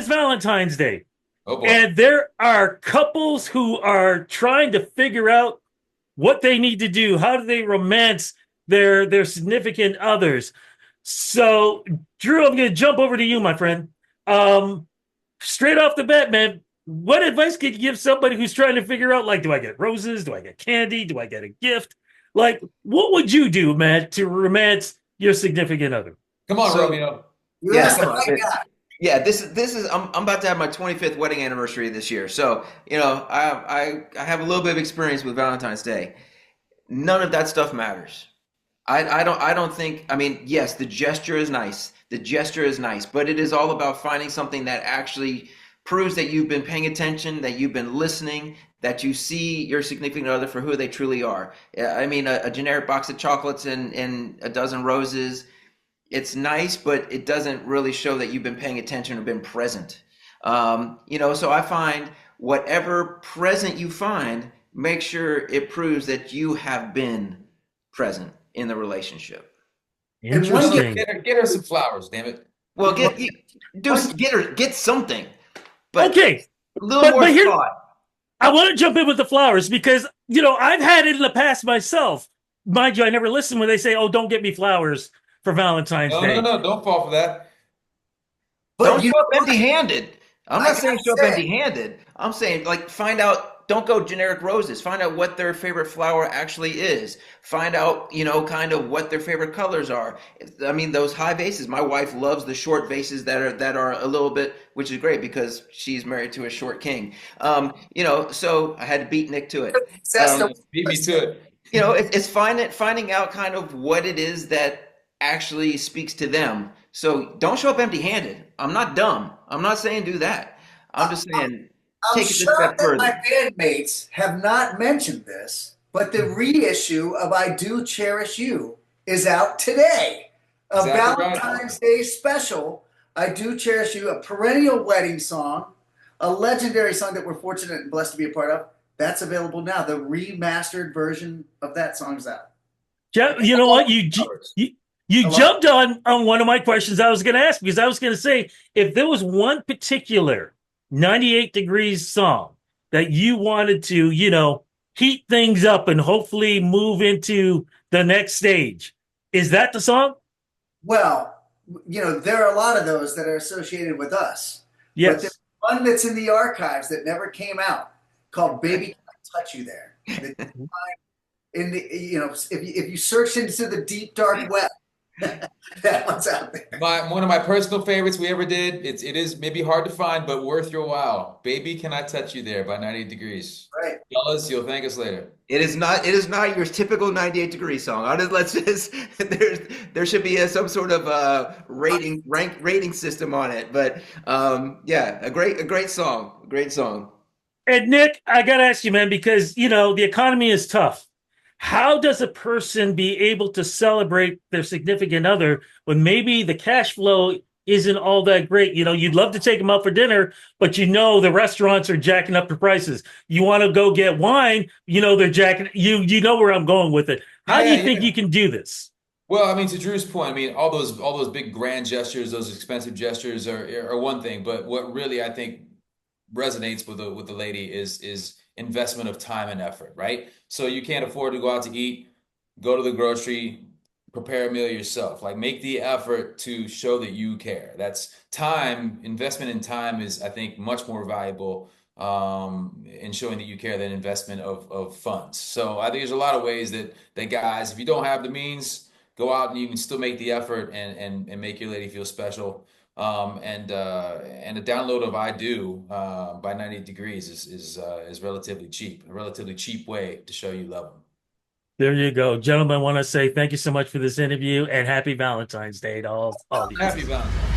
is Valentine's Day. Oh boy. And there are couples who are trying to figure out what they need to do. How do they romance their significant others? So, Drew, I'm going to jump over to you, my friend. Um, Straight off the bat, man, what advice could you give somebody who's trying to figure out, like, do I get roses? Do I get candy? Do I get a gift? Like, what would you do, man, to romance your significant other? Come on, So Romeo. you Yeah, asked the come on. right guy. Yeah, this is I'm about to have my 25th wedding anniversary this year. So, I have a little bit of experience with Valentine's Day. None of that stuff matters. I don't think, I mean, yes, the gesture is nice. The gesture is nice, but it is all about finding something that actually proves that you've been paying attention, that you've been listening, that you see your significant other for who they truly are. Yeah, I mean, a generic box of chocolates and a dozen roses, it's nice, but it doesn't really show that you've been paying attention or been present. So I find whatever present you find, make sure it proves that you have been present in the relationship. And one gift, Interesting. Get her some flowers, damn it. Well, one, get something, but Okay, a little but more here thought. I want to jump in with the flowers because I've had it in the past myself. Mind you, I never listen when they say, "Oh, don't get me flowers for Valentine's No, no, Day." no, don't fall for that. Don't but you show up know what? empty-handed. I'm I not saying gotta show up say, empty-handed. I'm saying like find out. Don't go generic roses. Find out what their favorite flower actually is. Find out, kind of what their favorite colors are. I mean, those high vases. My wife loves the short vases that are a little bit, which is great because she's married to a short king. So I had to beat Nick to it. that's the Um, Beat me to it. it's finding out kind of what it is that actually speaks to them. So don't show up empty-handed. I'm not dumb. I'm not saying do that. I'm I, just saying I'm take it a step shocked that my further. bandmates have not mentioned this, but the reissue of I Do Cherish You is out today. A Exactly right. Valentine's Day special, I Do Cherish You, a perennial wedding song, a legendary song that we're fortunate and blessed to be a part of. That's available now. The remastered version of that song's out. You know what? Flowers. You you Hello? jumped on one of my questions I was going to ask because I was going to say if there was one particular 98 degrees song that you wanted to, heat things up and hopefully move into the next stage, is that the song? Well, there are a lot of those that are associated with us, but there's Yes. one that's in the archives that never came out called "Baby Can I Touch You There." In the if you search into the deep dark web, that one's out there. One of my personal favorites we ever did. It is maybe hard to find, but worth your while. Baby, Can I Touch You There by 98 Degrees. Right. Fellas, you'll thank us later. It is not your typical 98 degree song. Let's just there should be some sort of rating system on it. But yeah, a great song. Great song. And Nick, I got to ask you, man, because, the economy is tough. How does a person be able to celebrate their significant other when maybe the cash flow isn't all that great? You'd love to take them out for dinner, but the restaurants are jacking up the prices. You want to go get wine, they're jacking. You know where I'm going with it. How do Yeah, you think yeah. you can do this? Well, I mean, to Drew's point, I mean, all those big grand gestures, those expensive gestures are one thing, but what really I think resonates with the lady is investment of time and effort, right? So you can't afford to go out to eat, go to the grocery, prepare a meal yourself. Like make the effort to show that you care. That's time, investment in time is, I think, much more valuable in showing that you care than investment of funds. So I think there's a lot of ways that guys, if you don't have the means, go out and you can still make the effort and make your lady feel special. And the download of I Do by 90 Degrees is relatively cheap, a relatively cheap way to show you love them. There you go. Gentlemen, I want to say thank you so much for this interview and happy Valentine's Day to all of you. Happy Valentine's.